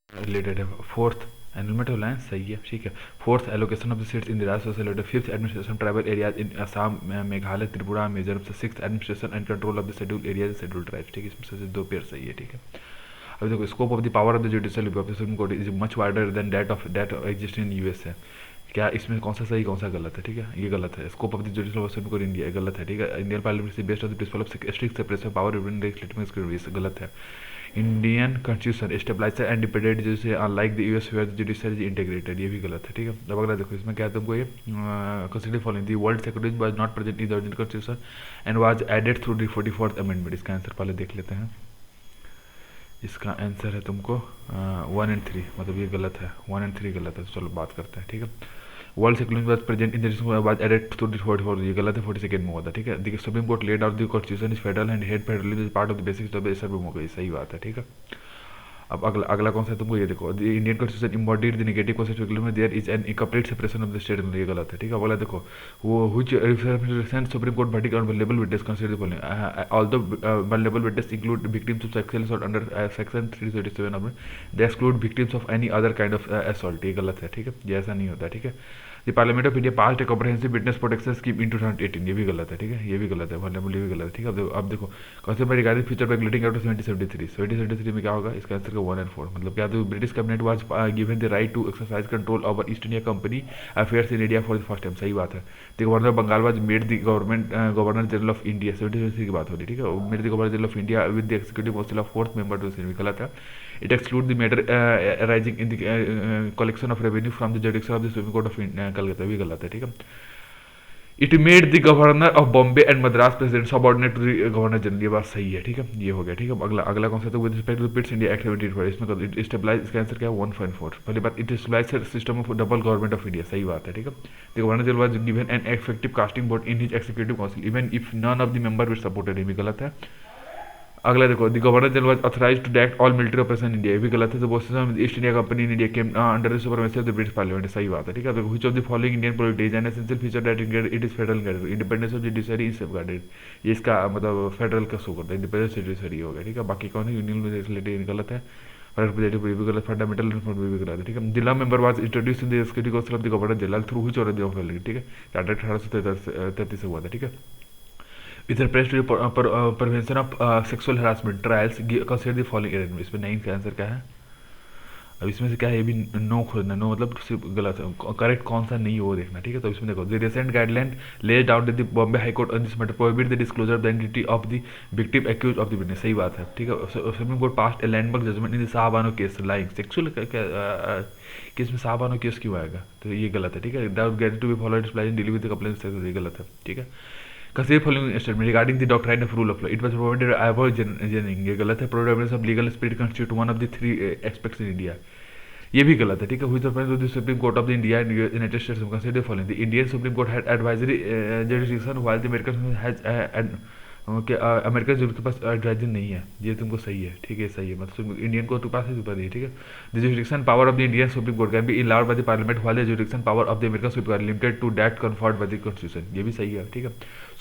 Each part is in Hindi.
रिलेटेड है। फोर्थ एनरोलमेंट अलायंस सही है, ठीक है। Fourth allocation of the seats in the Rajya society. Fifth administration tribal areas in Assam, Meghalaya, Tripura, Mizoram. Six administration and control of the schedule areas, schedule tribes, ठीक है। इसमें से दो पेयर सही है, ठीक है। अभी देखो, scope of the power of the judicial of the supreme court is much wider than that exist in US है। क्या इसमें कौन सा सही कौन सा गलत है, ठीक है। ये गलत है। Scope of the judicial of supreme court India गलत है, ठीक है। इंडियन पार्लियामेंट से based on the principle of strict separation of power between legislative गलत है। Indian constitution stabiliser and dependent जैसे unlike the US where the judiciary is integrated, ये भी गलत है, ठीक है। अब अगला देखो, इसमें क्या है तुमको, ये consider following the world security was not present in the original constitution and was added through the 44th amendment. इसका आंसर पहले देख लेते हैं। इसका आंसर है तुमको 1 एंड 3, मतलब ये गलत है, 1 एंड 3 गलत है। तो चलो बात करते हैं, ठीक है। World security was present in the was added to the 44, ये गलत है, 42nd में हुआ था, ठीक है। The supreme court lead out the constitution is federal and head federalism is part of the basics of the supreme court, सही बात है, ठीक है। अब अगला अगला कौन सा है तुमको, ये देखो, the Indian constitution embodied the negative constitution में there is an complete separation of the state, ये गलत है, ठीक है। अगला देखो, वो which recent supreme court verdict on vulnerable witness consider the following although vulnerable witness include victims of sexual assault under section 337 of they exclude victims of any other kind of assault, ये गलत है, ठीक है। ये ऐसा नहीं होता, ठीक है। The parliament of India passed A comprehensive witness protection scheme in 2018, ये भी गलत है, ठीक है। ये भी गलत है, वल्नरेबल ये भी गलत है, ठीक है। अब देखो, concept regarding future regulating act 1773 में क्या होगा, इसका आंसर का 1 एंड 4, मतलब क्या, तो British cabinet was given the right to exercise control over East India company affairs in India for the first time, सही बात है। The governor of Bengal was made the government governor general of India, 1773 की बात हो रही है, ठीक है। Made the governor general of India with the executive council of fourth member to see, गलत है। It exclude the matter arising in the collection of revenue from the jurisdiction of the supreme court of Calcutta, भी गलत है, ठीक है। It made the governor of Bombay and Madras president subordinate to the governor general, ये बात सही है, ठीक है। ये हो गया, ठीक है। अगला अगला कौन सा, तो with respect to Pitt's India act 1784, इसमें इट स्टेबलाइज, इसका आंसर क्या है 1.4। पहली बात, it stabilise system of double government of India, सही बात है, ठीक है। The governor general was given an effective casting vote in his executive council even if none of the member will supported, ये भी गलत है। अगला देखो, the governor general was authorised to direct all military operation in India, ये भी गलत है। तो East India company in India came under the supremacy of the British parliament, सही बात है, ठीक है। Which of the following Indian polity is an essential feature that it is federal independence of judiciary is safeguarded, ये इसका मतलब फेडरल का शो करता है, इंडिपेंडेंस जुडिशरी हो गया, ठीक है। बाकी कौन है, यूनियन लेजिस्लेटिव गलत है, रिप्रेजेंटेटिव भी गलत, फंडामेंटल भी गलत है, ठीक है। जिला member was introduce in the executive council of the governor general through which of the following, ठीक है। चार्टर 1833 से हुआ था, ठीक है। With respect to prevention of sexual harassment trials consider the following arrangement, इसमें 9 का आंसर क्या है। अब इसमें से क्या है, ये भी नो खोजना, नो मतलब सिर्फ गलत है, करेक्ट कौन सा नहीं है वो देखना, ठीक है। तो इसमें देखो, the recent guideline laid out the Bombay high court on this matter prohibit the disclosure of the identity of the victim accuse of the witness, सही बात है, ठीक है। Supreme court past a landmark judgement in the Shahbano case lying sexual case में शाहबानो केस क्यों आएगा, तो ये गलत है, ठीक है। Doubt get to be followed display deal with the complaint, ये गलत है, ठीक है। Consider following statement regarding the doctrine of rule of law. It was provided avoiding, ये गलत है। Predominance of legal spirit constitute one of the three aspects in India, ये भी गलत है, ठीक है। Which the president of the Supreme Court of the India and United States consider following. The Indian Supreme Court had advisory jurisdiction while the American has okay, American जरूर के पास एडवाइजर नहीं है, ये तुमको सही है, ठीक है, सही है, मतलब इंडियन कोर्ट के पास है ऊपर, ठीक है। The jurisdiction power of the Indian supreme court can be enlarged by the parliament while the jurisdiction power of the American supreme court limited to that conferred by the constitution, ये भी सही है, ठीक है।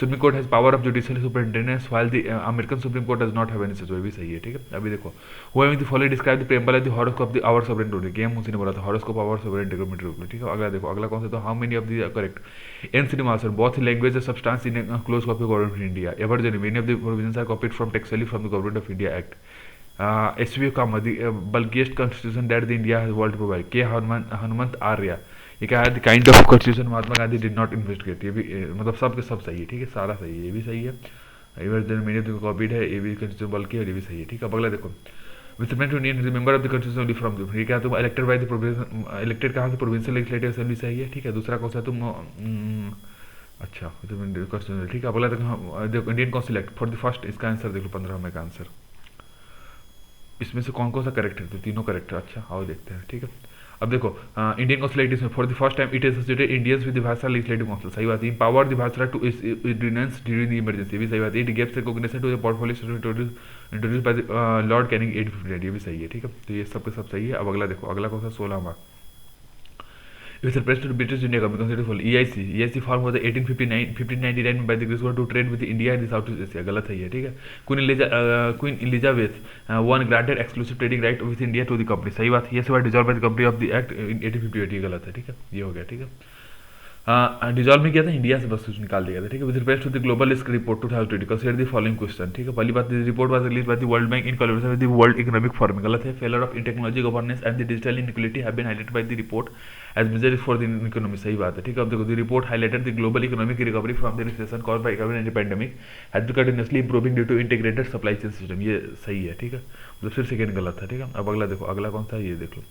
Supreme court has power of judicial superintendence while the American supreme court does not have any such, ये भी सही है, ठीक है। अभी देखो, हूएविंग the following describe the preamble of the horoscope of the our sovereign rule, गेम मुझे ने बोला था horoscope our sovereign development rule, ठीक है। अगला देखो, अगला कौन सा, तो how many of the correct in सिनेमासर both language substance in close copy government of India ever journey many of the provisions are copied from textually from the government of India act SVO का bulkiest constitution that the India has world provide के हनुमंत आर्या, ये क्या है, the kind of constitution Mahatma Gandhi did not investigate, ये भी मतलब सब के सब सही है, ठीक है, सारा सही है, ये भी सही है। Ever journey many of the copied है, ये भी कॉन्स्टिट्यूशन बल्कि, ये भी सही है, ठीक है। अगला देखो, with respect to Indian member of the constitution only from the, ये क्या, तुम elected by the province, elected कहाँ से, प्रोविंशियल लेजिस्लेटिव असेंबली से ही है, ठीक है। दूसरा कौन सा, तुम अच्छा, ठीक है। अगला देखो, Indian council act for the first, इसका आंसर देख लो 15 में का आंसर, इसमें से कौन कौन सा करेक्ट है, तो तीनों करेक्ट है, अच्छा आओ देखते हैं, ठीक है। अब देखो, इंडियन काउंसिल एक्ट में for the first time it associated Indians with the viceroy legislative council, सही बात है। Power the viceroy to ordinance during the emergency, भी सही बात है। It gives recognition to the portfolio introduce by the lord Canning 858, ये भी सही है, ठीक है। तो ये सब के सब सही है। अब अगला देखो, अगला कौन सा 16वां, With respect to the British India Company, considered full EIC. EIC formed was 1859 by the British to trade with India and Southeast Asia. गलत है ये, ठीक है. Queen Elizabeth one granted exclusive trading right with India to the company. सही बात. Yes, was dissolved by the company of the act in 1858. ये गलत है, ठीक है. ये हो गया, ठीक है. डिजॉल्व नहीं किया था, इंडिया से बस कुछ निकाल दिया था, ठीक है. With respect to the global risk report 2020 consider the following question, ठीक है. पहली बात, the report was release by the world bank in collaboration with the world economic forum. गलत है. Failure of in technology governance and the digital inequality have been highlighted by the report as major for the economy. सही बात है, ठीक है. अब देखो, the report highlighted the global economic recovery from the recession caused by covid and pandemic has been continuously improving due to integrated supply chain system. ये सही है, ठीक है. मतलब फिर सेकेंड गलत है, ठीक है. अब अगला देखो, अगला कौन सा है, ये देख लो.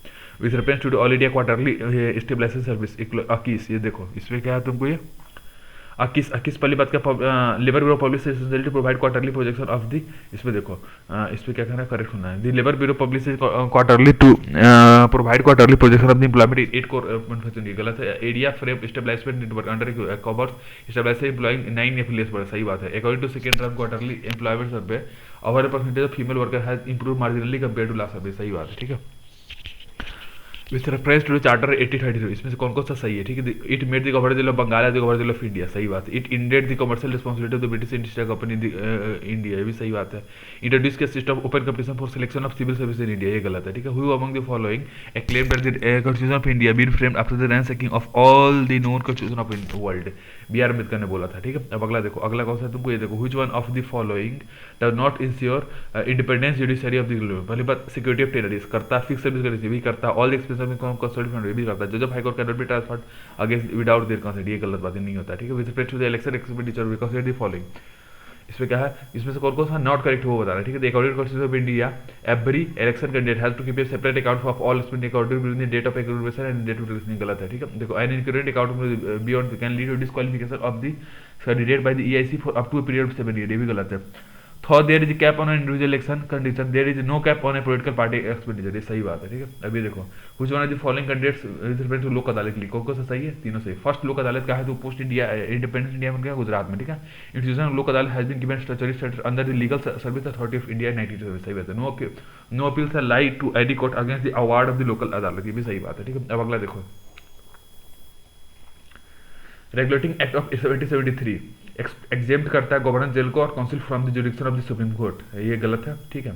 With reference to all India quarterly stabilisation service अकीस. ये देखो, इसमें क्या है तुमको, ये अकीस पहली बात का labour bureau publish to provide quarterly projection of the. इसमें देखो, इसमें क्या करना है, करेक्ट होना है. The labour bureau publish quarterly to provide quarterly projection of the employment 8 core. गलत है. Area frame establishment network under covers establish employing 9 affiliates पर. सही बात है. According to second term quarterly employment survey over percentage of female worker has improve marginally compare to last सर्वे. सही बात है, ठीक है. विथ रेफरेंस टू चार्टर 8032, इसमें से कौन कौन सा सही है, ठीक है. It made the governor of Bengal the governor of India. सही बात है. It ended the commercial responsibility of the British East India company India. ये भी सही बात है. इंट्रोड्यूस के system open competition for selection of civil service in India. ये गलत है, ठीक है. Who among the following a claim that the constitution of India been framed after the ransacking of all the known constitution of world. B R Ambedkar ने बोला था, ठीक है. अब अगला देखो, अगला कौन सा है तुमको, ये देखो. Which one of the following does not ensure independence judiciary of the globe. पहली बात, सिक्योरिटी ऑफ टेररिस्ट करता, फिक्स सर्विस करेंसी भी करता, ऑल द एक्सपेंसेस में कंसल्ट फंड भी करता, जज of high court can not be transferred against without their consent. ये गलत बात नहीं होता, ठीक है. With respect to the election expenditure we consider the following. इसमें क्या है, इसमें से कौन कौन सा नॉट करेक्ट वो बता रहा है, ठीक है. According to constitution of India every election candidate has to keep a separate account of all spending account between the date of activation and date of release. गलत है, ठीक है. देखो, an incorrect account beyond can lead to disqualification of the candidate by the EIC for up to a period ऑफ 7 ईयर. ये भी गलत है. Though there is cap on individual election condition, there is no cap on a political party expenditure. ये सही बात है, ठीक है. अभी देखो, कुछ one of the following candidates with respect to Lok Adalat के लिए कौन कौन सा सही है, तीनों सही. फर्स्ट लोक अदालत का है तो पोस्ट इंडिया इंडिपेंडेंस इंडिया में गया गुजरात में, ठीक है. Institution Lok Adalat has been given statutory status under the legal service authority of India 1997. सही बात है. No appeals are lie to any court against the award of the local Adalat. ये भी सही बात है, ठीक है. अब अगला देखो, रेगुलेटिंग एक्ट ऑफ 1773 एग्जेम्प्ट करता है गवर्नर जेल को और council from the jurisdiction of the supreme court. ये गलत है, ठीक है.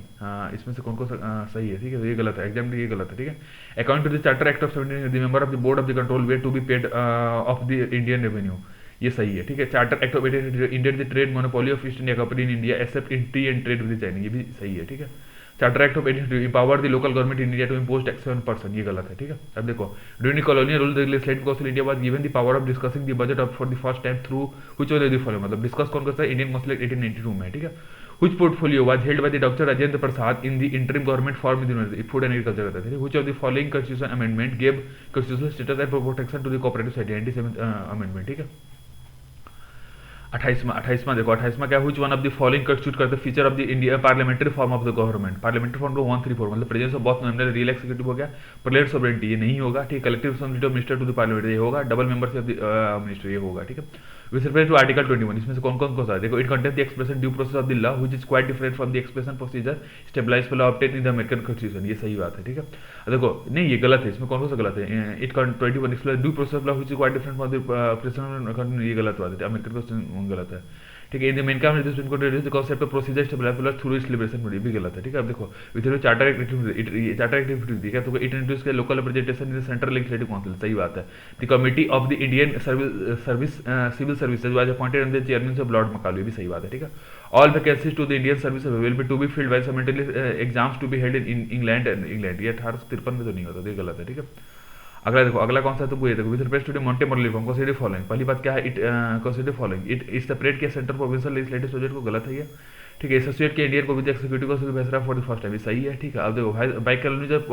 इसमें से कौन कौन सा सही है, ठीक है. ये गलत है. एग्जाम्प्ट ये गलत है, ठीक है. According to the charter act of 17, the member of the board of the control way to be paid of the Indian revenue. ये सही है, ठीक है. Charter act of 1883 Indian the trade monopoly of East India company in India except in tea and trade with China. ये भी सही है, ठीक है. Charter act of 1883 empowered the local government in India to impose tax on person. ये गलत है, ठीक है. अब देखो, during colonial rule the legislative council India was given the power of discussing the budget of for the first time through which of the following. मतलब डिस्कस कौन करता है, इंडियन काउंसिल 1892 में, ठीक है. Which portfolio was held by the Dr. Rajendra Prasad in the interim government form in the food and agriculture करता है. Which of the following constitution amendment gave constitutional status and protection to the cooperative society. 97th amendment, ठीक है. 28वां देखो, 28वां क्या, which one of the following constitute करते feature of the India parliamentary form of the government. Parliamentary form को 134 मतलब presence of both member real executive हो गया. प्लेट सॉवरेनिटी ये नहीं होगा, ठीक. Collective responsibility of minister to the parliament ये होगा. Double membership of the minister ये होगा, ठीक है. विद रिस्पेक्ट टू आर्टिकल 21 इसमें से कौन कौन सा है, देखो. It contains the expression due process of the law which is quite different from the expression procedure stabilised by law obtained in the American constitution. ये सही बात है, ठीक है. देखो, नहीं ये गलत है. इसमें कौन सा गलत है. It 21 explain due process of law which is quite different from the president. ये गलत बात है. अमेरिकन कॉन्स्टिट्यूशन गलत है, ठीक है. इन द मेन काम supreme court reduce the concept of procedure stabilised through its liberation. भी गलत है, ठीक है. अब देखो, with charter act charter activity क्या तो इट इंट्रोड्यूस के local representation in the central legislative council. सही बात है. The committee of the Indian service civil services was appointed under the chairman of lord Macaulay. भी सही बात है, ठीक है. All vacancies to the Indian service available to be filled by simultaneous exams to be held in England and England. ये 1853 में तो नहीं होता, ये गलत है, ठीक है. अगला देखो, अगला कौन सा है तो ये देखो. With respect to the Monte reform consider following. पहली बात क्या है, it consider following. It is separate किया सेंट्रल प्रोविंशियल लेजिस्लेटिव सब्जेक्ट को. गलत है ये, ठीक है. एसोसिएट के इंडियन को विद एक्जीक्यूटिव को बेसरा फॉर द फर्स्ट टाइम. सही है, ठीक है. अब देखो, by colonial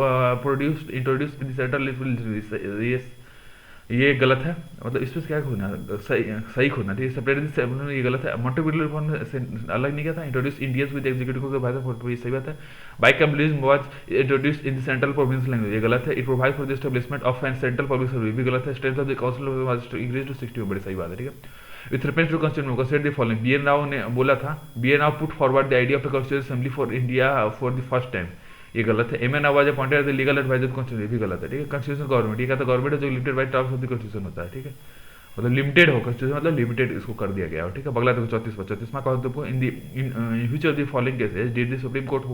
produced introduced in the central legislative. ये गलत है. मतलब इसमें क्या खोजना, सही खोजना, ठीक है. सेपरेट ये गलत है. मॉन्टेग्रो रिफॉर्म अलग नहीं किया था. इंट्रोड्यूस इंडियंस विद एग्जीक्यूटिव को भाषा फोटो. सही बात है. By communism was introduced in the central provincial language. ये गलत है. It provide for the establishment of an central public service. भी गलत है. Strength of the council was increase to 60. बड़ी सही बात है, ठीक है. With respect to constitution consider the following. BN Rao ने बोला था, BN Rao put forward the idea of the constitution assembly for India for the first time. ये गलत है। एमएन आवाज appointed as legal adviser constitution, ये भी गलत है, ठीक है। कॉन्स्टिट्यूशन गवर्नमेंट, ये कहता है गवर्नमेंट जो limited by terms of the constitution होता है, ठीक है, मतलब लिमिटेड हो, कॉन्स्टिट्यूशन मतलब लिमिटेड इसको कर दिया गया हो, ठीक है। अगला देखो 34वां कहा तुमको, in which of the following cases did the supreme court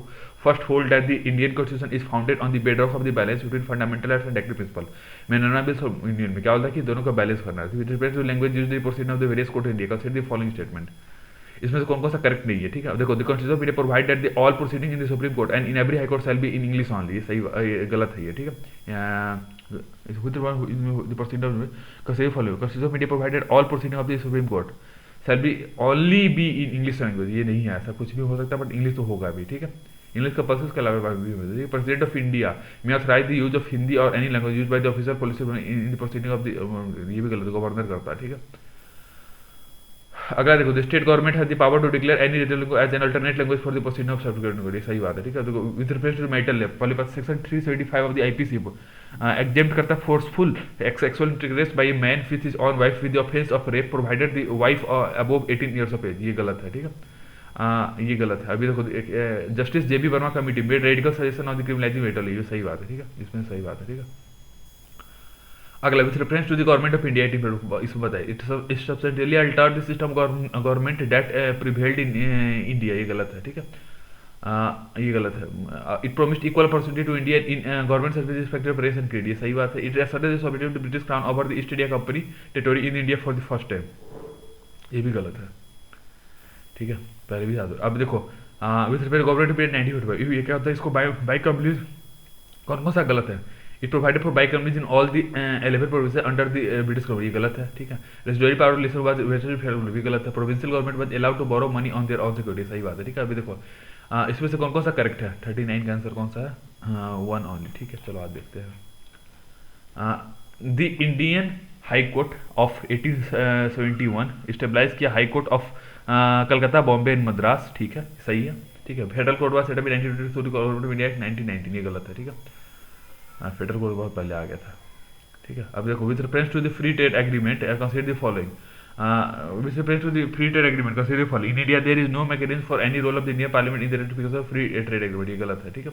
first hold that the Indian constitution is founded on the bedrock of the balance between fundamental rights and directive principle. मैनोनाबिल्स और इंडियन में क्या होता है कि दोनों का बैलेंस करना है। With respect to language used in proceeding of the various court in India consider the following statement. इसमें से कौन कौन सा करेक्ट नहीं है, ठीक है। देखो the constitution of India provide that the all proceeding in the supreme court and in every high court shall be in English only, ये सही, ये गलत है ये, ठीक है। the proceeding of consider follow constitution of India provided all proceeding of the Supreme Court shall be only be in English language, ये नहीं है, ऐसा कुछ भी हो सकता है बट इंग्लिश तो होगा भी, ठीक है। इंग्लिश का पर्पस के अलावा भी होता है। President of India may authorise the use of Hindi और any language used by the official policy in the proceeding of the, ये भी गलत, गवर्नर करता है, ठीक है। अगर देखो the state government has the power to declare any regional language as an alternate language for the proceeding of certificate, ये सही बात है, ठीक है। देखो with reference to marital lab पहले पास section 375 of the IPC exempt करता है forceful sexual intercourse by a man with his own wife with the offence of rape provided the wife above 18 years of age, ये गलत है, ठीक है। ये गलत है। अभी देखो justice JB Verma committee made radical suggestion on the criminalising marital, ये सही बात है, ठीक है, इसमें सही बात है, ठीक है। अगला with reference to the government of India, इसमें बताइए it subsidiarily altered the system government that prevailed in India, ये गलत है, ठीक है, ये गलत है। It promised equal opportunity to India in government service respect of race and creed, ये सही बात है। It asserted the sovereignty of the British crown over the East India company territory in India for the first time, ये भी गलत है, ठीक है, पहले भी याद हो। अब देखो with respect government of India 1945, ये क्या होता है, इसको बाई कंपनीज कौन कौन सा गलत है। It provided for by companies in all the 11 provinces under the British government, ये गलत है, ठीक है। Residuary power lies in was western federal, भी गलत है। Provincial government was allowed to borrow money on their own security, सही बात है, ठीक है। अभी देखो इसमें से कौन कौन सा करेक्ट है, 39 का आंसर कौन सा है, 1 ओनली, ठीक है। चलो आज देखते हैं। The Indian high court of 1871 establish किया high court of Calcutta, Bombay and Madras, ठीक है, सही है, ठीक है। Federal court was set up in 1922 government of India 1919, ये गलत है, ठीक है। फेडरल कोर्ट बहुत पहले आ गया था, ठीक है। अब देखो with reference to the free trade agreement consider the following, with reference to the free trade agreement consider follow in India there is no mechanism for any role of the Indian Parliament in the ratification of free trade agreement, ये गलत है, ठीक है,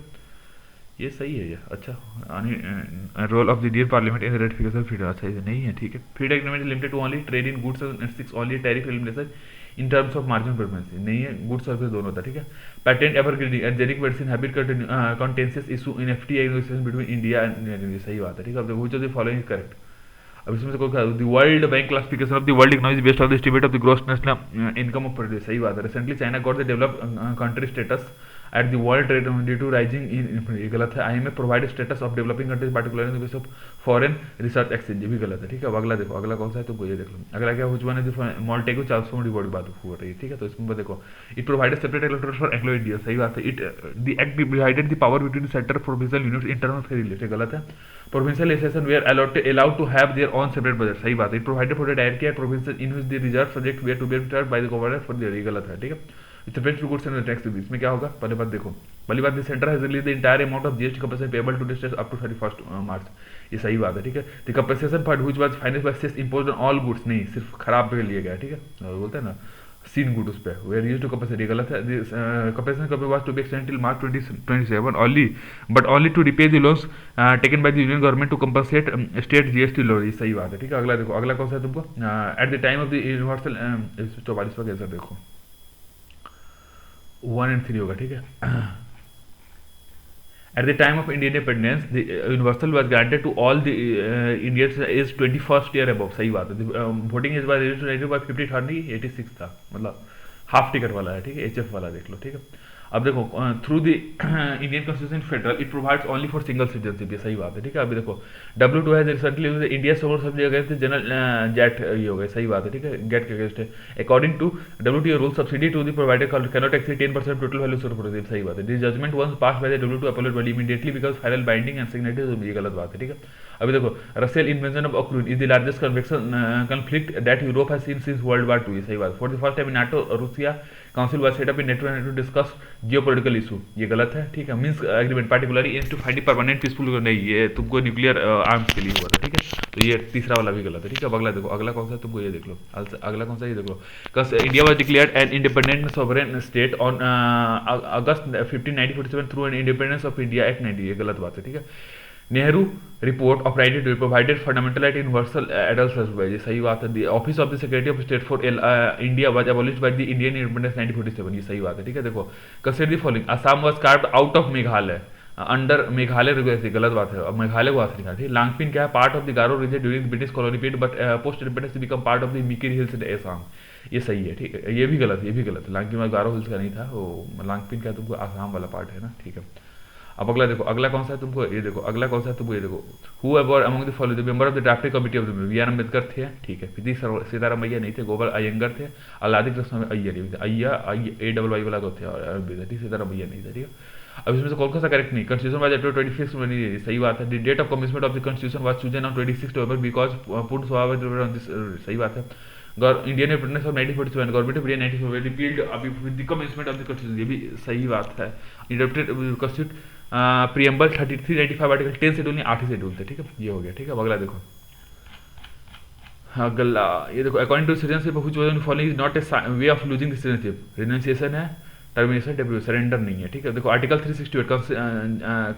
ये सही है, ये अच्छा role of the Indian parliament in the ratification of free trade, अच्छा ये नहीं है, ठीक है। Free trade agreement limited to only trade in goods and six only tariff elimination in terms of margin preference, नहीं है, गुड्स सर्विस दोनों होता है, ठीक है। Patent evergreening and generic medicine habit contentious issue in FTI negotiation between India and, सही बात है, ठीक है। अब which of the following is correct. अब इसमें से कोई the world bank classification of the world economy is based on the estimate of the gross national income of produce, सही बात है। Recently China got the developed country status at the world trade due to rising in, ये गलत है। IMF provide status of developing countries particular in the base of foreign research exchange, ये भी गलत है, ठीक है। अब अगला देखो, अगला कौन सा है तुमको ये देख लो। अगला क्या व्हिच वन इज मॉल्टेको चार्ल्स रिवॉर्ड की बात हो रही है, ठीक है। तो इसमें देखो it provided separate electoral for Anglo India, सही बात है। It the act divided the power between the center provincial units in terms of ferry list, गलत है। Provincial legislation were allowed to have their own separate budget, सही बात है। It provided for the hierarchy of provinces in which the reserve subject were to be administered by the governor for the, ये गलत है, ठीक है। It refers to goods and tax duties, इसमें क्या होगा, पहले बात देखो, पहली बात the center has released the entire amount of GST compensation payable to the states up to 31st March, ये सही बात है, ठीक है। The compensation fund which was financed by cess imposed on all goods, नहीं, सिर्फ खराब पे लिया गया, ठीक है, बोलते हैं ना सीन गुड उस पे वेयर यूज्ड टू कंपनसेट, ये गलत है। Compensation cover was to be extended till March 2027 only but only to repay the loans taken by the union government to compensate state GST loan, ये सही बात है, ठीक है। अगला देखो, अगला कौन सा है तुमको, at the time of the universal 44वां आंसर देखो 1 and 3 होगा, ठीक है। At the time of Indian independence, the universal was granted to all the Indians is 21st year above, सही बात है। वोटिंग एज बाय 50-30 86 था, मतलब हाफ टिकट वाला है, ठीक है, एचएफ वाला देख लो, ठीक है। अब देखो through the Indian constitution federal it provides only for single citizenship, ये सही बात है, ठीक है। अभी देखो W2 हैज रिसेंटली इंडिया सोवर सब्जेक्ट अगेंस्ट जनरल जेट, ये हो गए, सही बात है, ठीक है, गेट के अगेंस्ट है। According to WTO rule subsidy to the provided cannot exceed 10% total value of product, सही बात है। This judgement once pass by the WTO appellate body immediately because final binding and signature, ये गलत बात है, ठीक है। अभी देखो रशियन इन्वेंशन ऑफ अक्रूड is the largest conflict that Europe has seen since world war 2, ये सही बात। For the first time in NATO Russia council was set up in NATO to discuss geopolitical issue, ये गलत है, ठीक है। Minsk agreement particularly aims to find permanent peaceful, नहीं, ये तुमको न्यूक्लियर आर्म्स के लिए हुआ था, ठीक है। तो ये तीसरा वाला भी गलत है, ठीक है। अब अगला देखो, अगला कौन सा है तुमको ये देख लो, अगला कौन सा ये देख लो। India was declared an independent sovereign state on August 15 1947 through an independence of India act 90, ये गलत बात है, ठीक है। Nehru report of right to provided fundamental right universal adult service, ये सही बात है। Office of the secretary of state for India was abolished by the Indian independence 1947, ये सही बात है, ठीक है। देखो consider the following, Assam was carved out of Meghalaya under Meghalaya regulation, गलत बात है, अब मेघालय को हाथ लिखा, ठीक है। लांगपिन क्या है, part of the Garo region during British colony period but post independence become part of the Mikir hills in Assam, ये सही है, ठीक है। ये भी गलत, ये भी गलत है, लांगपिन में गारो हिल्स का नहीं था वो, लांगपिन क्या तुमको आसाम वाला पार्ट है ना, ठीक है। अब अगला देखो, अगला कौन सा है तुमको ये देखो, अगला कौन सा है तुमको ये देखो, who ever among the following the member of the drafting committee of the B R Ambedkar थे, ठीक है। पी सीतारामैया नहीं थे, गोपाल अयंगर थे, अलादी कृष्ण अय्यर, अय्या ए डबल वाई वाला तो थे, और सीतारामैया नहीं था, ठीक है। अब इसमें से कौन सा करेक्ट नहीं, कॉन्स्टिट्यूशन वाज अप्रूव्ड 26 में, सही बात है। The date of commitment of the constitution was chosen on 26 November because पूर्ण स्वभाव ऑन दिस, सही बात है। Indian independence of 1947, government of India 1947 repealed अभी with the commitment of the constitution, ये भी सही बात है। Interpreted constitute preamble 3395 article 10 schedule नहीं 8 शेड्यूल थे, ठीक है, ये हो गया, ठीक है। अब अगला देखो, अगला ये देखो, according to citizenship which was following is not a way of losing citizenship, renunciation है, टर्मिनेशन डेब्यू सरेंडर नहीं है, ठीक है। देखो article 368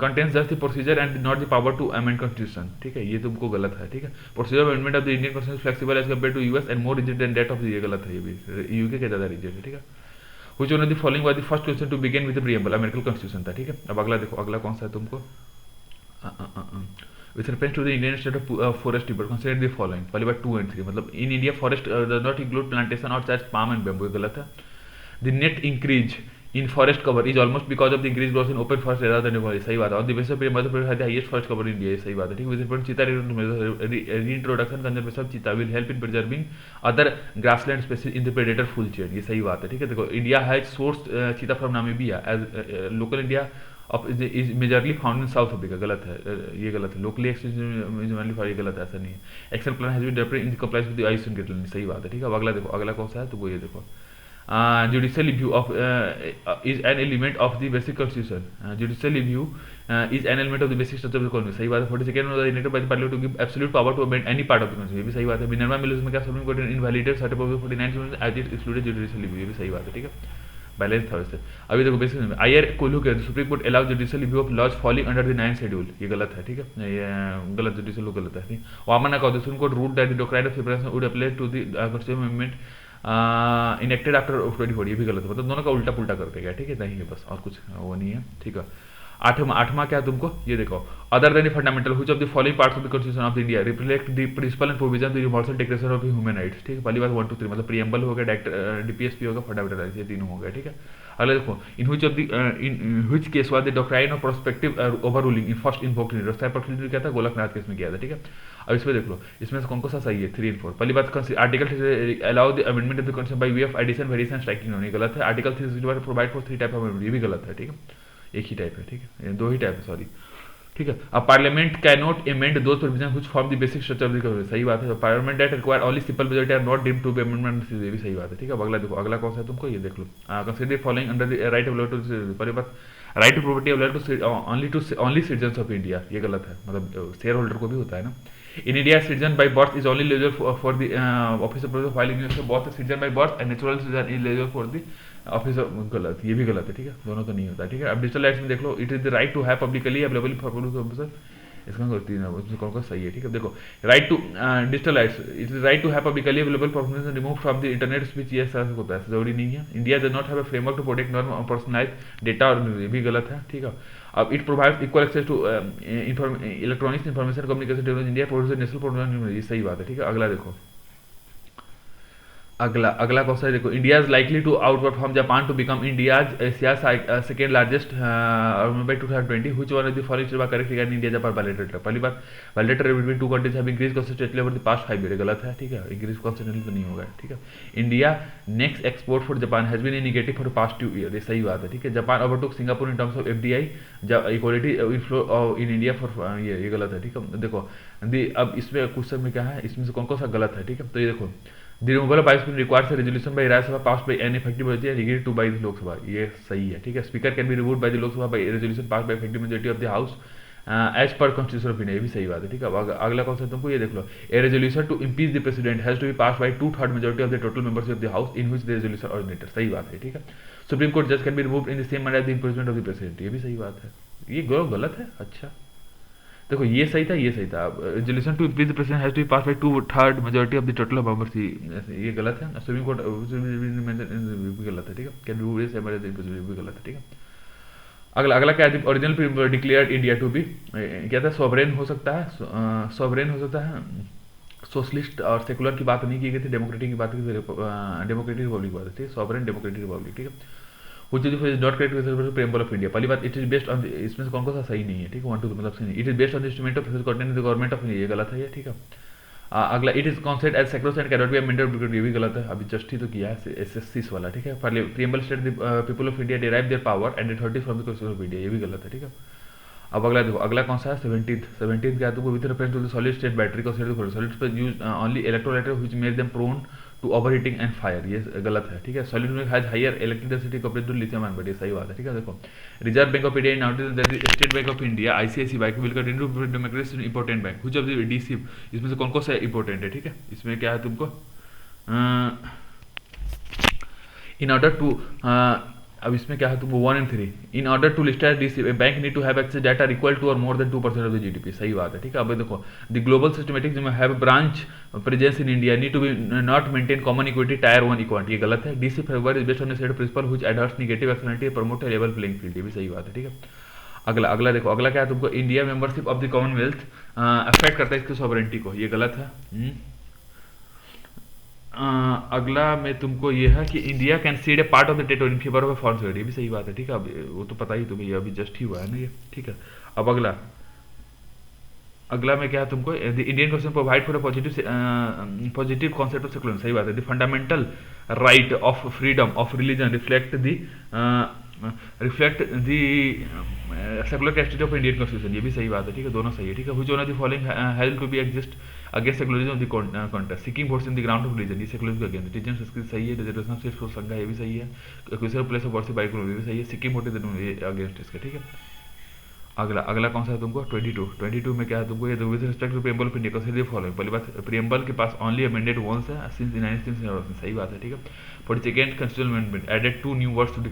contains just the procedure and not the power to amend constitution, ठीक है, ये तुमको गलत है, ठीक है। Procedure amendment of the Indian constitution flexible as compare to US and more rigid than that of the, ये गलत है, ये भी यूके के ज्यादा रिजिड है, ठीक है। Which one of the following was the first question to begin with the preamble, American constitution था, ठीक है। अब अगला देखो, अगला कौन सा है तुमको, with reference to the Indian state of forest timber, consider the following, पहली बार 2 and 3, मतलब in India forest does not include plantation or such palm and bamboo, गलत है। The net increase in forest cover is almost because of the increased growth in open forest rather than forest, सही बात है। और the basis of Madhya Pradesh has the highest forest cover in India, सही बात है, ठीक है। With reference to cheetah reintroduction conservation of cheetah will help in preserving other grassland species in the predator full chain, ये सही बात है, ठीक है। देखो India has sourced cheetah from Namibia as local India is majorly found in south Africa, गलत है, ये गलत है। लोकली एक्सटेंसिवली फाउंड, ये गलत है, ऐसा नहीं है। Action plan has been developed in compliance with the ICN guideline, सही बात है, ठीक है। अब अगला देखो, अगला कौन सा है तो वो ये देखो, judicial review of is an element of the basic constitution, judicial review is an element of the basic structure of the constitution, सही बात है। 42nd enacted by the parliament to give absolute power to amend any part of the constitution, ये भी सही बात है। मिनरवा मिल्स में क्या सुप्रीम कोर्ट ने invalidated certain provision 49 as it excluded judicial review, ये भी सही बात है, ठीक है। बैलेंस था वैसे। अभी देखो बेसिक में आईआर कोल्हू के supreme court allow judicial review of laws falling under the 9th schedule, ये गलत है, ठीक है, ये गलत, जुडिशियल गलत है, ठीक। वामन का supreme court ruled that the doctrine of separation would apply to the constitution amendment enacted after 24, ये भी गलत है, मतलब दोनों का उल्टा पुल्टा करके गया, ठीक है, नहीं है बस, और कुछ वो नहीं है, ठीक है। आठवां क्या है तुमको ये देखो, other than fundamental which of the following parts of the constitution of India reflect the principle and provision of the universal declaration of human rights, ठीक है। पहली बात 1 2 3 मतलब प्रीएम्बल हो गया, डीपीएसपी होगा, फंडामेंटल राइट्स, ये तीनों हो गए, ठीक है। अगला देखो, in which case was the doctrine of prospective overruling in first invoked in क्या था, गोलकनाथ केस में किया था, ठीक है। अब इसमें देख लो, इसमें से कौन सा सही है, 3 और 4। पहली बात article allow the amendment of the constitution by way of addition variation striking होनी, गलत है। Article 3 provide for 3 type of amendment, ये भी गलत है, ठीक है, एक ही टाइप है, ठीक है, 2 ही टाइप है, सॉरी, ठीक है। अब parliament can not amend those provision which form the basic structure of the government, सही बात है। Parliament that require only simple majority are not deemed to be amendment, ये भी सही बात है, ठीक है। अब अगला देखो, अगला कौन सा है तुमको ये देख लो, consider following under the right of to पहले बात right to property available to only citizens of India, ये गलत है, मतलब शेयर होल्डर को भी होता है ना। In India citizen by birth is only eligible for the office of file in both citizen by birth and natural citizen is eligible for the office, गलत, ये भी गलत है, ठीक है, दोनों तो नहीं होता, ठीक है। अब डिजिटल राइट्स में देख लो, it is the right to have publicly available for public purpose, इसका करती है उसमें कौन सही है, ठीक है। देखो right to digital rights, it is right to have publicly available for remove from the internet speech, ये ऐसा होता है, जरूरी नहीं है। India does not have a framework to protect non personalized data, और ये भी गलत है, ठीक है। अब it provides equal access to electronics information communication technology, India produce national program, ये सही बात है, ठीक है। अगला देखो, अगला कौन सा है देखो, India is likely to outperform Japan to become India's Asia second largest by 2020, which one of the following statement correct regarding India Japan bilateral. पहली बात bilateral between two countries have increase consistently over the past 5 year, गलत है, ठीक है, इंक्रीज कंसिस्टेंटली तो नहीं होगा, ठीक है। India next export for Japan has been negative for the past 2 year, ये सही बात है, ठीक है। Japan overtook Singapore in terms of FDI equality inflow in India for, ये गलत है, ठीक है। देखो अब इसमें क्वेश्चन में क्या है, इसमें से कौन सा गलत है, ठीक है। तो ये देखो, The removal of vice president requires a resolution by Rajya Sabha passed by an effective majority and agreed to by the Lok Sabha, ये सही है, ठीक है। Speaker can be removed by the Lok Sabha by a resolution passed by effective majority of the House as per constitution of India, ये भी सही बात है, ठीक है। अब अगला कौन सा तुमको ये देख लो, a resolution to impeach the president has to be pass by 2/3 majority of the total members of the house in which the resolution originated, सही बात है, ठीक है। सुप्रीम कोर्ट जज can be removed in the same manner as the impeachment of the president, ये भी सही बात है। ये गलत है, अच्छा देखो ये सही था, ये सही था। Resolution to impeach the president has to be pass by 2/3 majority of the total members, ये गलत है। सुप्रीम कोर्ट भी गलत है, ठीक है। कैन रिमूव दिस एज भी गलत है, ठीक है। अगला अगला क्या है, original declared India to be क्या था, सॉवरेन हो सकता है, सॉवरेन हो सकता है, सोशलिस्ट और सेकुलर की बात नहीं की गई थी, डेमोक्रेटिक की बात की थी, डेमोक्रेटिक रिपब्लिक की बात थी, सॉवरेन डेमोक्रेटिक रिपब्लिक, ठीक है। Which is not correct with preamble of India, पहली बात इट इज बेस्ड ऑन, इसमें से कौन कौन सा सही नहीं है, ठीक है, 1 2 मतलब सही नहीं। It is based on the instrument of content the government of India, ये गलत है, ये ठीक है। अगला it is concept as sacrosanct can not be amended, ये भी गलत है, अभी जस्ट ही तो किया है एसएससी वाला, ठीक है। Preamble state the people of India derive their power and authority from the constitution of India, ये भी गलत है, ठीक है। अब अगला देखो, अगला कौन सा है, 17th क्या है, तो with reference to the solid state battery को सॉलिड पर use only electrolyte which make them prone to overheating and fire, ये गलत है, ठीक है। सॉलिड में has higher electric density compared to lithium ion, but ये सही बात है, ठीक है। देखो reserve bank of India now that is state bank of India, ICIC bank will continue to democracy important bank, which of the DC, इसमें से कौन कौन सा इंपॉर्टेंट है, ठीक है। इसमें क्या है तुमको, इन ऑर्डर टू, अब इसमें क्या है तुमको 1 and 3, in order to list as DC bank need to have access data equal to और more than 2% of the GDP, सही बात है, ठीक है। अब देखो the global systematic have branch presence in India need to be not maintain common equity tier 1 equality, ये गलत है। DC favour is based on set principle which adheres negative externality promote level playing field, ये भी सही बात है, ठीक है। अगला अगला देखो, अगला क्या है तुमको, India membership of the Commonwealth affect करता है इसकी सॉवरेनिटी को, ये गलत है। अगला में तुमको ये है कि India can seed A part of the territory in favour of foreign security, ये भी सही बात है, ठीक है। अब वो तो पता ही तुम्हें, ये अभी जस्ट ही हुआ है ना ये, ठीक है। अब अगला अगला में क्या है तुमको, the Indian constitution provide for a positive concept of secular, सही बात है। The fundamental right of freedom of religion reflect the secular कैस्टिटी ऑफ इंडियन कॉन्स्टिट्यूशन, ये भी सही बात है, ठीक है। दोनों सही है, ठीक है। Which one of the following has to be exist against secularism of the contest, seeking votes in the ground of religion, ये सेकुलरिज्म के अगेंस्ट, रीजन संस्कृत सही है, रिजर्वेशन ऑफ सीट्स फॉर संघ, ये भी सही है, question place of worship bye ये भी सही है, सीकिंग वोट इज अगेंस्ट इसके, ठीक है। अगला अगला कौन सा है तुमको, 22 में क्या है तुमको, ये with respect to preamble of India consider following, पहली बात प्रीएम्बल के पास ओनली अमेंडेड वंस है सिंस 1967, सही बात है, ठीक है। For the second constitutional amendment added 2 new words to the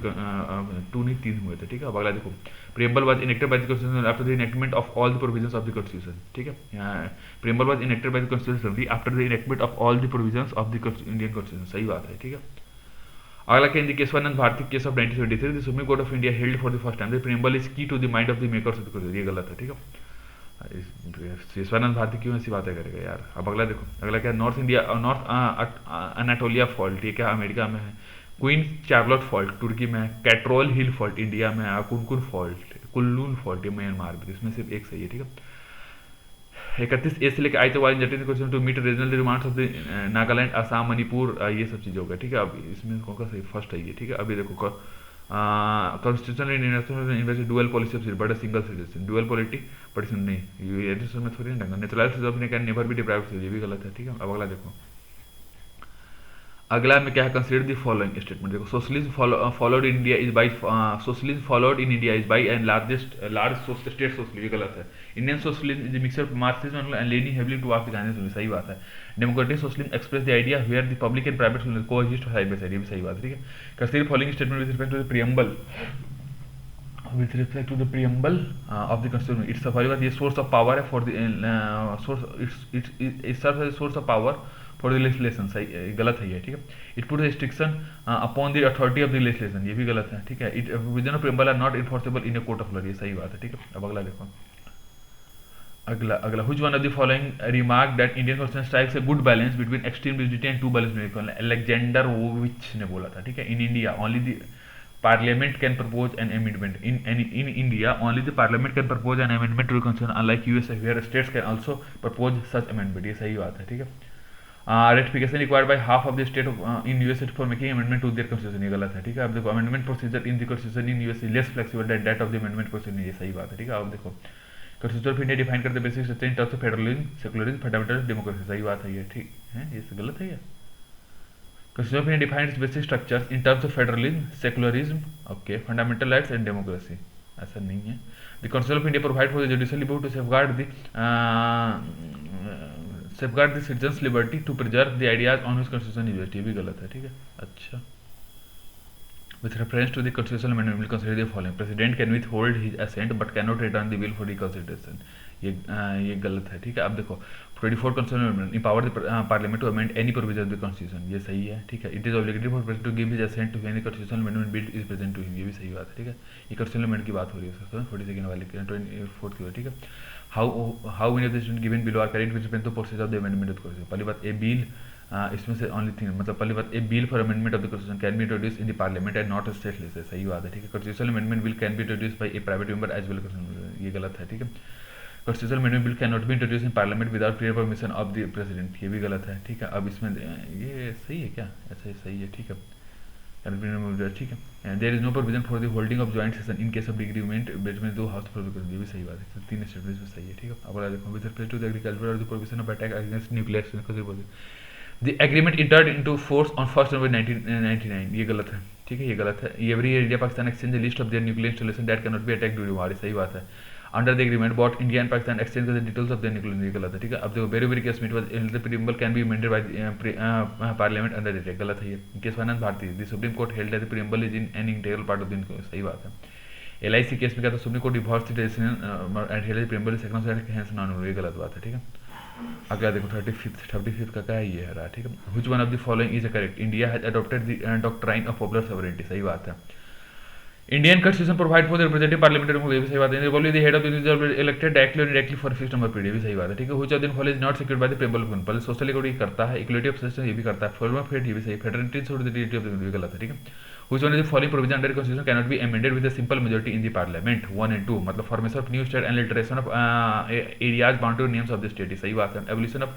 2 नहीं 3 हुए थे, ठीक है। अब अगला देखो, preamble was enacted by the constitution after the enactment of all the provisions of the constitution, ठीक है। यहाँ preamble was enacted by the constitution after the enactment of all the provisions of the Indian constitution, सही बात है, ठीक है। अगला क्या, in the Kesavananda Bharati case of 1973 the supreme court of India held for the first time the preamble is key to the mind of the makers of the constitution, ये गलत है, ठीक है। केशवानंद भारती क्यों ऐसी बातें करेगा यार। अब अगला देखो, अगला क्या, north India north Anatolia fault, ये क्या अमेरिका में है, क्वीन चार्लोट फॉल्ट तुर्की में है, कैट्रोल हिल फॉल्ट इंडिया में है, कुनकुन फॉल्ट कुल्लून फॉल्ट ये म्यांमार में, इसमें सिर्फ एक सही है, ठीक है। 31 से लेकर आई तो वाली to meet regional demands of the Nagaland Assam Manipur, ये सब चीज़ होगा, ठीक है। अब इसमें कौन सा सही फर्स्ट है ये, ठीक है। अभी देखो constitution Indian dual policy of but single citizen, dual polity but नहीं, ये में थोड़ी ना natural can never be deprived, ये भी गलत है, ठीक है। अब अगला देखो, अगला में क्या है, कंसीडर द फॉलोइंग स्टेटमेंट, देखो socialism followed in India is by socialism followed in India is by and large state socialism, ये गलत है। Indian socialism is mixture of Marxism and leaning heavily towards the Gandhism, सही बात है। Democratic socialism express the idea where the public and private socialism coexist side by side, ये भी सही बात है, ठीक है। Consider following statement with respect to the preamble with respect to the preamble of the constitution, it's a source of power for the source, it serves as a source of power for the legislation, सही गलत है ये, ठीक है। it puts restriction upon the authority of the legislation, ये भी गलत है, ठीक है। it provision of preamble are not enforceable in a court of law, ये सही बात है, ठीक है। अब अगला देखो, अगला which one of the following remark that Indian constitution strikes a good balance between extreme rigidity and too balanced, Alexander वोविच ने बोला था, ठीक है। in India only the Parliament can propose an amendment. In India, only the Parliament can propose an amendment to the Constitution, unlike USA, where states can also propose such amendment. ये सही बात है, ठीक है। Ratification required by half of the state of in USA for making amendment to their constitution, ये गलत है, ठीक है। अब देखो, amendment procedure in the constitution in USA less flexible than that of the amendment procedure, ये सही बात है, ठीक है। अब देखो, Constitution of India define करते basic structure in terms of federalism, secularism, fundamental democracy, सही बात है ये, ठीक है। ये गलत है ये। Constitution of India defines basic structures in terms of federalism, secularism, okay, fundamental rights and democracy. ऐसा नहीं है। The constitution of India provide for the judicial report to safeguard the citizens liberty to preserve the ideas on his constitution is best, ये भी गलत है, ठीक है। अच्छा, with reference to the constitutional amendment will consider the following: president can withhold his assent but cannot return the bill for reconsideration, ये गलत है, ठीक है। अब देखो 24 constitutional amendment empower the parliament to amend any provision of the constitution, ये सही है, ठीक है। it is obligatory for president to give his assent to any constitutional amendment bill is present to him, ये भी सही बात है, ठीक है। ये constitutional amendment की बात हो रही है 42nd वाले 24th की, ठीक है। how many of the statements given below are correct with respect to process of the amendment of the constitution, पहली बात ए बिल, इसमें से ओनली थिंग मतलब पहली बात, a bill for amendment of the constitution can be introduce in the parliament and not state legislature, सही बात है, ठीक है। Constitutional amendment bill can be introduce by a private member as well, ये गलत है, ठीक है। Constitutional amendment bill can not be introduce in parliament without prior permission of the president, ये भी गलत है, ठीक है। अब इसमें ये सही है क्या, ऐसा सही है, ठीक है, ठीक है। There is no provision for the holding of joint session in case of disagreement between दो हाउस, ये भी सही बात है, तीन स्टेटमेंट्स में सही है, ठीक है। अब देखो with respect to the agriculture और the provision of attack against nuclear, The agreement entered into force on 1st November 1999, ये गलत है, ठीक है, ये गलत है। Every year India Pakistan exchange a list of their nuclear installation that cannot be attacked during war, सही बात है। Under the agreement, both India and Pakistan exchanged the details of their nuclear, ये गलत है, ठीक है। अब देखो very case में it was the preamble can be amended by the parliament under the attack, गलत है ये। Case finance Bharati, the Supreme Court held that the preamble is in an integral part of the, सही बात है। LIC केस में क्या था, supreme court divorce the decision and held the preamble is second hands non, ये गलत बात है, ठीक है। अगला देखो 35th का क्या है, ये है रहा, ठीक है। Which one of the following is correct, India has adopted the doctrine of popular sovereignty, सही बात है। Indian constitution provide for the representative parliamentary, ये भी सही बात है। Republic the head of the elected directly और directly for fixed number period, ये भी सही बात है, ठीक है। Which of the following is not secured by the preamble of पहले सोशल इक्विटी करता है, इक्वलिटी ऑफ सिस्टम ये भी करता है, फ्रीडम ऑफ फेड ये भी सही, federality so the dignity of the, गलत है, ठीक है। Which one of the following provision under the constitution cannot be amended with a simple majority in the parliament? 1 and 2, मतलब formation of new state and alteration of areas boundary names of the state, सही बात है। Abolition of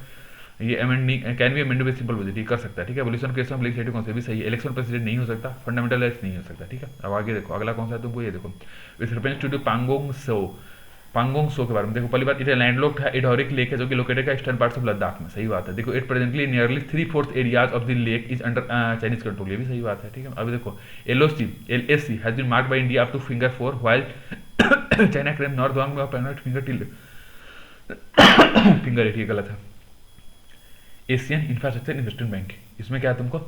ये amending can be amended with simple majority, कर सकता है, ठीक है। Abolition of case of legislative council भी सही है। Election president नहीं हो सकता, fundamental rights नहीं हो सकता, ठीक है। अब आगे देखो अगला कौन सा है तुमको, ये देखो with reference to the Pangong सो के बारे में देखो, पहली बात इट लैंडलॉक्ड है एडोरिक लेक है जो कि लोकेटेड है ईस्टर्न पार्ट्स ऑफ लद्दाख में, सही बात है। देखो it presently nearly 3/4 areas of the lake is under Chinese control, ये भी सही बात है, ठीक है। अभी देखो LAC has been marked by India up to finger 4 while China claim north वांग में पेनॉट फिंगर टिल फिंगर 8, ये गलत है। एशियन इंफ्रास्ट्रक्चर इन्वेस्टमेंट बैंक, इसमें क्या है तुमको,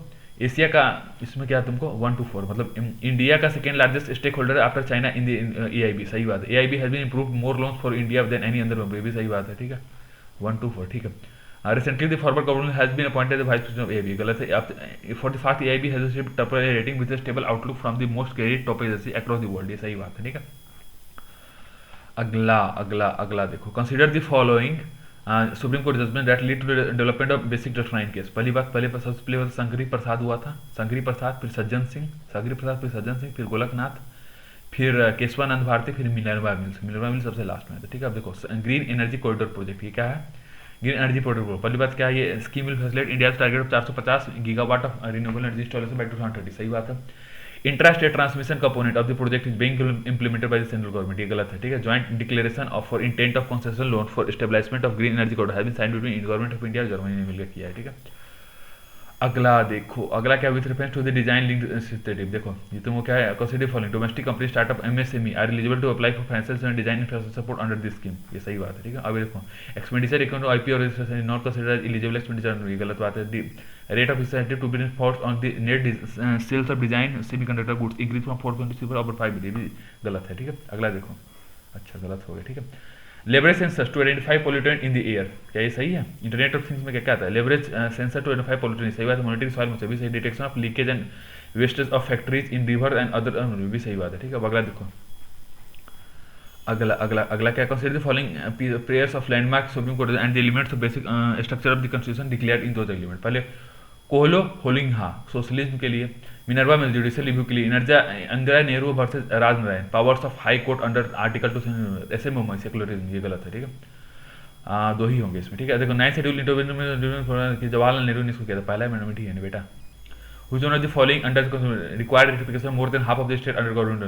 एशिया का, इसमें क्या है तुमको 1 to 4, मतलब इंडिया का second largest stake holder after China in the AIB, सही बात है। AIB has been improved more loans for India than any other member, ये भी सही बात है, ठीक है। 1 to 4, ठीक है। Recently the forward government has been appointed the vice president of AIB, गलत है। For the fast AIB has received top rating with a stable outlook from the most credit top agency across the world, ये सही बात है, ठीक है। अगला अगला अगला देखो consider the following Supreme Court judgment that lead to development of basic doctrine case, पहली बात सबसे पहले संघरी प्रसाद हुआ था, संघरी प्रसाद, फिर सज्जन सिंह, फिर गोलकनाथ, फिर केशवानंद भारती, फिर मिनर्वा मिल्स सबसे लास्ट में था, ठीक है। अब देखो ग्रीन एनर्जी कॉरिडोर प्रोजेक्ट, ये क्या है, ग्रीन एनर्जी कॉरिडोर, पहली बात क्या है, ये scheme will facilitate India target of 450 gigawatt of renewable energy installation by 2030, सही बात है। Intrastate transmission component of the project is being implemented by the central government, ये गलत है, ठीक है। Joint declaration of for intent of concession loan for establishment of green energy corridor has been signed between government of India और जर्मनी ने मिलकर किया है, ठीक है। अगला देखो अगला क्या with reference to the design linked incentive, देखो ये तुमको क्या है, consider following domestic company startup MSME are eligible to apply for financial and design infrastructure support under this scheme, ये सही बात है, ठीक है। अब देखो एक्सपेंडिचर अकाउंट IP और registration not considered eligible expenditure, ये गलत बात है। Rate of incentive to be force on the net sales of design semiconductor goods increase from 4.6 पर ओवर 5 बिलियन, भी गलत है, ठीक है। अगला देखो, अच्छा गलत हो गया, ठीक है। Leverage sensor to identify pollutant in the air, क्या ये सही है। इंटरनेट ऑफ थिंग्स में क्या आता है, leverage sensor to identify pollutant, सही बात है। मॉनिटरिंग सॉइल में भी सही, detection of leakage and wastage of factories in river and other भी सही बात है, ठीक है। अगला देखो अगला क्या, consider the following prayers of landmark supreme court and the elements of basic structure of the constitution declared in those element, पहले कोहलो होलिंगहा सोशलिज्म के लिए, मिनर्वा मिल्स जुडिशियल रिव्यू के लिए, Indira Nehru versus Rajnarayan powers of high court under article 2 ऐसे में सेकुलरिज्म, ये गलत है, ठीक है। दो ही होंगे इसमें, ठीक है। देखो 9th शेड्यूल इंटरव्यू में जवाहरलाल नेहरू ने इसको किया था, पहला अमेंडमेंट ही है ना बेटा। Which one of the following under required ratification more than half of the state under government,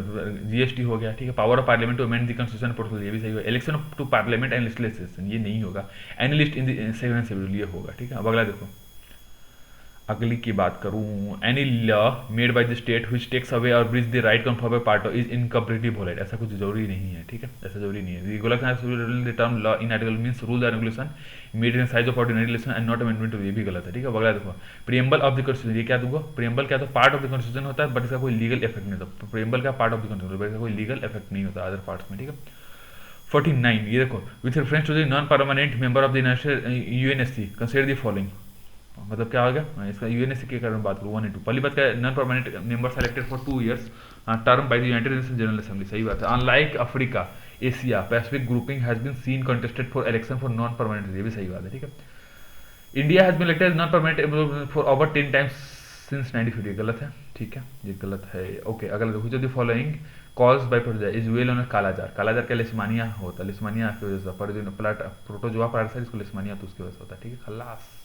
GST हो गया, ठीक है। Power of parliament to amend the constitution protocol, ये भी सही होगा। Election to parliament and legislation, ये नहीं होगा। Any list in the 7th schedule, ये होगा, ठीक है। अब अगला देखो अगली की बात करूं, any law made by the state which takes away और bridge the right confirm part is incompletely valid. ऐसा कुछ जरूरी नहीं है, ठीक है, ऐसा जरूरी नहीं है। Regular term law in article means rule and regulation made in size of ordinary lesson and not amendment, ये भी गलत है, ठीक है। अगला देखो, प्रियम्बल ऑफ द कॉन्स्टिट्यूशन, ये क्या दूंगा, प्रियम्बल क्या, तो पार्ट ऑफ द कॉन्स्टिट्यूशन होता है बट इसका कोई लीगल इफेक्ट नहीं होता। प्रियम्बल का पार्ट ऑफ द कॉन्स्टिट्यूशन, इसका कोई लीगल इफेक्ट नहीं होता अदर पार्ट्स में, ठीक है। 49, ये देखो, with reference to the non permanent member of the UNSC consider the following, मतलब क्या हो गया इसका, यूएनएससी के कारण बात करूँ 1 and 2। पहली बात क्या, non permanent member selected for 2 years term by the United Nations General Assembly, सही बात है। Unlike Africa, Asia Pacific grouping has been seen contested for election for non permanent, ये भी सही बात है, ठीक है। India has been elected non permanent for over 10 times since 1950, गलत है, ठीक है, ये गलत है। ओके, अगला देखो, जो the following cause by protozoa is well known as kala-azar. Kala-azar क्या, लिस्मानिया होता है, लिस्मानिया की वजह से, प्रोटोजोआ पार्टसाइड इसको लिस्मानिया तो उसकी वजह से होता है, ठीक है, खल्लास।